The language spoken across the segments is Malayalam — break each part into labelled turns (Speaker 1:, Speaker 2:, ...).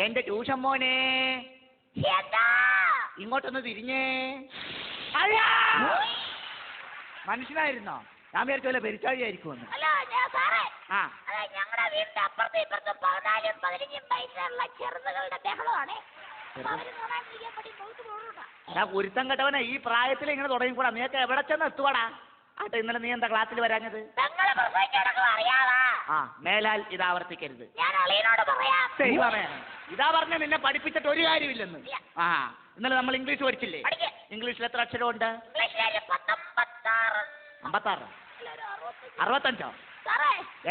Speaker 1: എന്റെ ട്യൂഷൻ മോനെ ഇങ്ങോട്ടൊന്ന് തിരിഞ്ഞേ. മനുഷ്യനായിരുന്നോ? ഞാൻ വിചാരിച്ച പോലെ പെരിച്ചാഴിയായിരിക്കുമെന്ന്. ആ
Speaker 2: ഞങ്ങളുടെ വീടിന്റെ അപ്പുറത്തും ഇപ്പുറത്തും 14-15 വയസ്സുള്ള ചെറുതുകളുടെ ബഹളമാണ്.
Speaker 1: ഞാൻ കുരുത്തം കെട്ടവനെ ഈ പ്രായത്തിൽ ഇങ്ങനെ തുടങ്ങിക്കൂടാ. നീയൊക്കെ എവിടെ ചെന്ന് എത്തുവാടാ? ആട്ടെ, ഇന്നലെ നീ എന്താ ക്ലാസ്സിൽ വരാഞ്ഞത്? ആ, മേലാൽ ഇത് ആവർത്തിക്കരുത്. ഇതാ പറഞ്ഞ നിന്നെ പഠിപ്പിച്ചിട്ട് ഒരു കാര്യമില്ലെന്ന്. ആ, ഇന്നലെ നമ്മൾ ഇംഗ്ലീഷ് പഠിച്ചില്ലേ? ഇംഗ്ലീഷിൽ എത്ര അക്ഷരമുണ്ട്? 56. 65?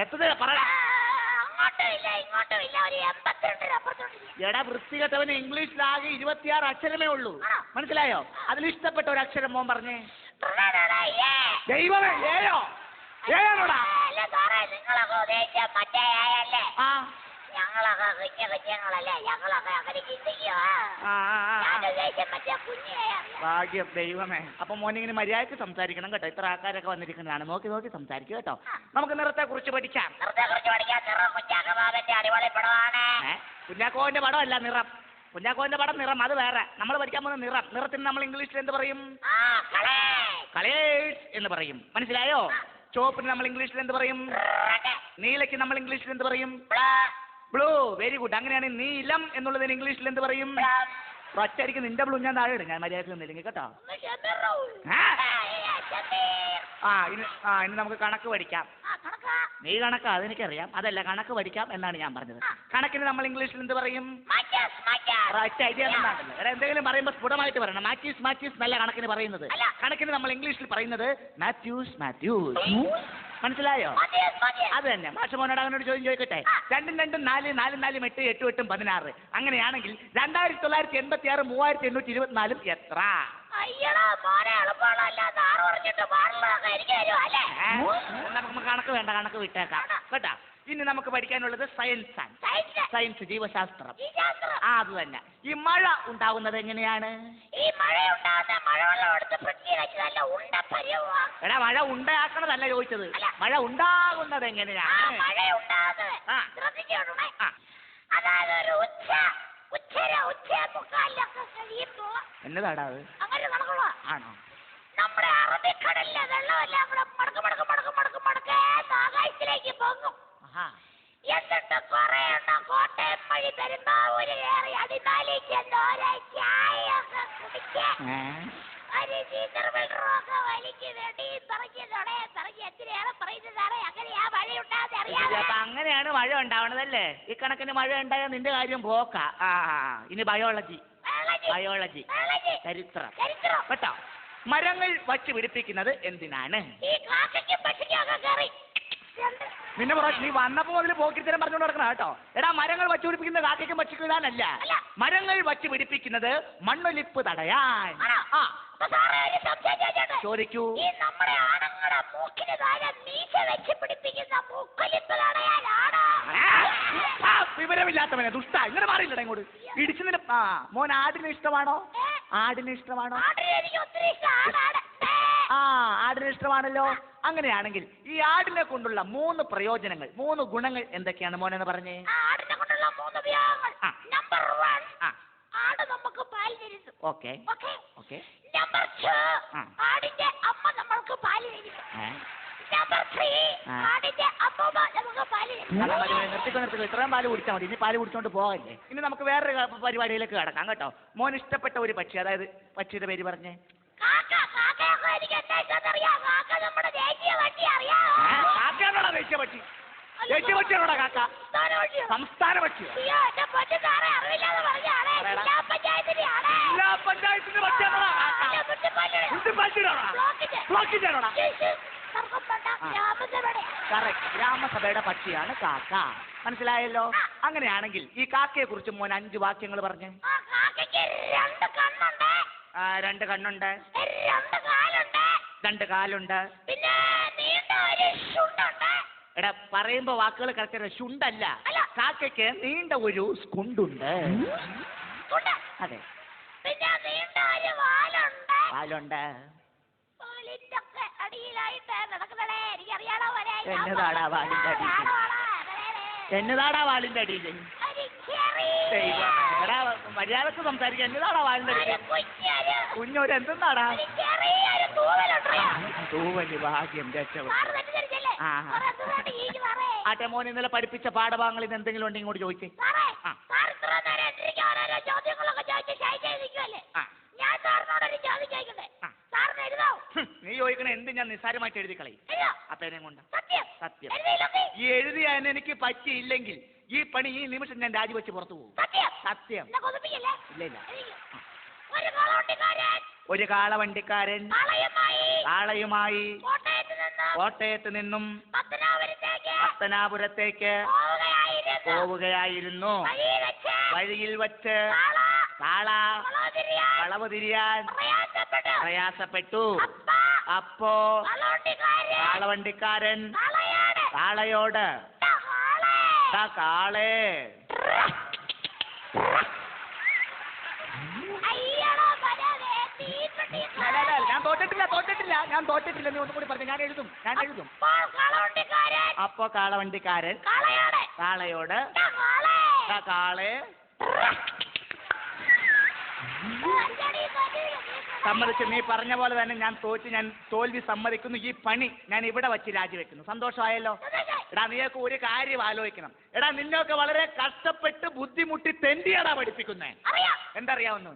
Speaker 1: എത്ര പറ. എടാ വൃത്തികെട്ടവന് ഇംഗ്ലീഷിലാകെ 26 അക്ഷരമേ ഉള്ളൂ. മനസ്സിലായോ? അതിലിഷ്ടപ്പെട്ട ഒരു അക്ഷരം മോൻ പറഞ്ഞേ. ദൈവമേ, ഏയോ? ഏയോടാ? ആ,
Speaker 2: ഞങ്ങളൊക്കെ കുഞ്ഞുങ്ങളല്ലേ, ഞങ്ങളൊക്കെ അങ്ങനെ ചിന്തിക്കുക.
Speaker 1: ഭാഗ്യം ദൈവമേ. അപ്പൊ മോനിങ്ങനെ മര്യാദക്ക് സംസാരിക്കണം കേട്ടോ. ഇത്ര ആൾക്കാരൊക്കെ വന്നിരിക്കുന്നതാണ്. നോക്കി നോക്കി സംസാരിക്കുക കേട്ടോ. നമുക്ക് നിറത്തെ കുറിച്ച് പഠിക്കാം. കുഞ്ഞാക്കോവിന്റെ പടമല്ല നിറം. കുഞ്ഞാക്കോവിന്റെ പടം നിറം, അത് വേറെ. നമ്മൾ പഠിക്കാൻ പോകുന്ന നിറം. നിറത്തിന് നമ്മൾ ഇംഗ്ലീഷിൽ എന്ത് പറയും? കളേഴ്സ് എന്ന് പറയും. മനസ്സിലായോ? ചുവപ്പിന് നമ്മൾ ഇംഗ്ലീഷിൽ എന്ത് പറയും? നീലയ്ക്ക് നമ്മൾ ഇംഗ്ലീഷിൽ എന്ത് പറയും? ബ്ലൂ. Very good. അങ്ങനെയാണെങ്കിൽ നീലം എന്നുള്ളതിന് ഇംഗ്ലീഷിൽ എന്ത് പറയും? ഒറ്റയ്ക്ക് നിന്റെ ബ്ലൂ ഞാൻ താഴെ ഇടും. ഞാൻ മര്യാദക്ക് നിന്നില്ലെങ്കിൽ കേട്ടോ. ഇനി നമുക്ക് കണക്ക് പഠിക്കാം. നീ കണക്കാ, അതെനിക്കറിയാം. അതല്ല, കണക്ക് പഠിക്കാം എന്നാണ് ഞാൻ പറഞ്ഞത്. കണക്കിന് നമ്മൾ ഇംഗ്ലീഷിൽ എന്ത് പറയും? എന്തെങ്കിലും പറയുമ്പോൾ സ്ഫുടമായിട്ട് പറയണം. മാത്യൂസ് നല്ല കണക്കിന് പറയുന്നത്. കണക്കിന് നമ്മൾ ഇംഗ്ലീഷിൽ പറയുന്നത് മാത്യൂസ്. മനസ്സിലായോ? അത് തന്നെ. മാഷമോനോട് അങ്ങനോട് ചോദ്യം ചോദിക്കട്ടെ. 2 2 4 4 4 8 8 8 16. അങ്ങനെയാണെങ്കിൽ 2986 3824 എത്ര? നമുക്ക് കണക്ക് വേണ്ട, കണക്ക് വിട്ടേക്കാം കേട്ടാ. ഇനി നമുക്ക് പഠിക്കാനുള്ളത് സയൻസ് ആണ്. സയൻസ്, ജീവശാസ്ത്രം. അത് തന്നെ. ഈ മഴ ഉണ്ടാവുന്നത് എങ്ങനെയാണ്? എടാ, മഴ ഉണ്ടാക്കണതല്ല ചോദിച്ചത്. മഴ ഉണ്ടാകുന്നത് എങ്ങനെയാണ്? എന്നതാടാ അത്? ആണോ?
Speaker 2: നമ്മുടെ അറബിക്കടലിലെ വെള്ളമെല്ലാം കൂടെ ആകാശത്തിലേക്ക് പോകും. എന്നിട്ട് കുറെ എണ്ണം കോട്ടയം വഴി പെരുമ്പാവൂര് കയറി അടിമാലിക്ക് ചെന്ന് ഓരോ ചായയൊക്കെ കുടിച്ച് ഒരു ചീത്തറൊക്കെ വലിക്ക് വേണ്ടി
Speaker 1: അങ്ങനെയാണ് മഴ ഉണ്ടാവണതല്ലേ? ഈ കണക്കിന് മഴ ഉണ്ടായാൽ നിന്റെ കാര്യം പോക്കാ. ഇനി ബയോളജി, ചരിത്രം കേട്ടോ. മരങ്ങൾ വച്ച് പിടിപ്പിക്കുന്നത് എന്തിനാണ്? നിന്നെ നീ വന്നപ്പോ മുതൽ പോക്കിത്തരം പറഞ്ഞുകൊണ്ട് നടക്കണം കേട്ടോ. എടാ, മരങ്ങൾ വച്ചു പിടിപ്പിക്കുന്നത് കാക്കയ്ക്കും പക്ഷിക്കും ഇടാനല്ല. മരങ്ങൾ വച്ച് പിടിപ്പിക്കുന്നത് മണ്ണൊലിപ്പ് തടയാൻ. ചോദിക്കൂ. വിവരമില്ലാത്തവനെ ദുഷ്ട, ഇങ്ങനെ മാറിയില്ലടാ ഇങ്ങോട്ട്. ഇടിച്ചു നില. മോൻ ആടിന് ഇഷ്ടമാണോ? ആടിന് ഇഷ്ടമാണോ? ആടിന് ഇഷ്ടമാണല്ലോ. അങ്ങനെയാണെങ്കിൽ ഈ ആടിനെ കൊണ്ടുള്ള 3 പ്രയോജനങ്ങൾ, 3 ഗുണങ്ങൾ എന്തൊക്കെയാണ് മോനെന്ന് പറഞ്ഞേ?
Speaker 2: ആടിനെ കൊണ്ടുള്ള 3 ഉപയോഗങ്ങൾ. നമ്പർ 1, ആട് നമുക്ക് പാൽ തരുന്നു.
Speaker 1: ഓക്കെ.
Speaker 2: നമ്പർ 2, ആടിന്റെ അമ്മ നമ്മൾക്ക് പാൽ തരുന്നു. നമ്പർ 3, ആടിന്റെ അമ്മ നമുക്ക് പാൽ തരുന്നു.
Speaker 1: നിർത്തിക്കോ. ഇത്രയും പാല് കുടിച്ചാൽ മതി. ഇനി പാല് കുടിച്ചോണ്ട് പോകല്ലേ. ഇനി നമുക്ക് വേറൊരു പരിപാടിയിലേക്ക് കിടക്കാം കേട്ടോ. മോൻ ഇഷ്ടപ്പെട്ട ഒരു പക്ഷി, അതായത് പക്ഷിയുടെ പേര് പറഞ്ഞേ. ദേശീയപക്ഷിയാണോടാ കാക്ക? സംസ്ഥാന പക്ഷി. ജില്ലാ പഞ്ചായത്തിന്റെ പക്ഷിയാണോടാ കാക്ക? ഗ്രാമസഭയുടെ പക്ഷിയാണ് കാക്ക. മനസ്സിലായല്ലോ? അങ്ങനെയാണെങ്കിൽ ഈ കാക്കയെ കുറിച്ച് മോൻ 5 വാക്യങ്ങൾ പറഞ്ഞേ. 2 കണ്ണുണ്ട്, 2 കാലുണ്ട്, എടാ പറയുമ്പോ വാക്കുകൾ കറക്റ്റ്. ശുണ്ടല്ല, കാക്കയ്ക്ക് നീണ്ട ഒരു സ്കുണ്ടുണ്ട്. അതെ, വാലുണ്ട്. എന്നതാടാ വാലിന്റെ അടിയിൽ? ദൈവമേ. എടാ മര്യാദക്ക് സംസാരിക്കാൻ എന്നതാടാ വാലിന്റെ കുഞ്ഞൊരു എന്തെന്നാടാ തൂവല് ഭാഗ്യം രക്ഷപ്പെട്ടു. ആട്ടെ മോൻ ഇന്നലെ പഠിപ്പിച്ച പാഠഭാഗങ്ങളിൽ നിന്ന് എന്തെങ്കിലും ഉണ്ടെങ്കിൽ ഇങ്ങോട്ട് ചോദിച്ചേ. നീ ചോദിക്കണ എന്ത് ഞാൻ നിസ്സാരമായിട്ട് എഴുതി കളയും അപ്പേനെ കൊണ്ട്. സത്യം. ഈ എഴുതിയ എനിക്ക് പറ്റിയില്ലെങ്കിൽ ഈ പണി ഈ നിമിഷം ഞാൻ രാജിവെച്ച് പുറത്തു പോകും. സത്യം. ഇല്ല ഇല്ല. ഒരു കാളവണ്ടിക്കാരൻ കാളയുമായി കോട്ടയത്ത് നിന്നും പത്തനാപുരത്തേക്ക് പോവുകയായിരുന്നു. വഴിയിൽ വച്ച് കാള കളവ് തിരിയാൻ പ്രയാസപ്പെട്ടു. അപ്പോ കാളവണ്ടിക്കാരൻ കാളയോട് കാളേ ഞാൻ തോറ്റിട്ടില്ല നീ ഒന്നും കൂടി പറഞ്ഞു. ഞാൻ എഴുതും. അപ്പോ കാളവണ്ടിക്കാരൻ കാളയോട് കാളേ സമ്മതിച്ചു. നീ പറഞ്ഞ പോലെ തന്നെ ഞാൻ തോൽവി സമ്മതിക്കുന്നു. ഈ പണി ഞാൻ ഇവിടെ വെച്ച് രാജിവെക്കുന്നു. സന്തോഷമായല്ലോ? എടാ നീയൊക്കെ ഒരു കാര്യം ആലോചിക്കണം. എടാ നിന്നൊക്കെ വളരെ കഷ്ടപ്പെട്ട് ബുദ്ധിമുട്ടി തെണ്ടിയാടാ പഠിപ്പിക്കുന്നേ. എന്തറിയാവുന്നു?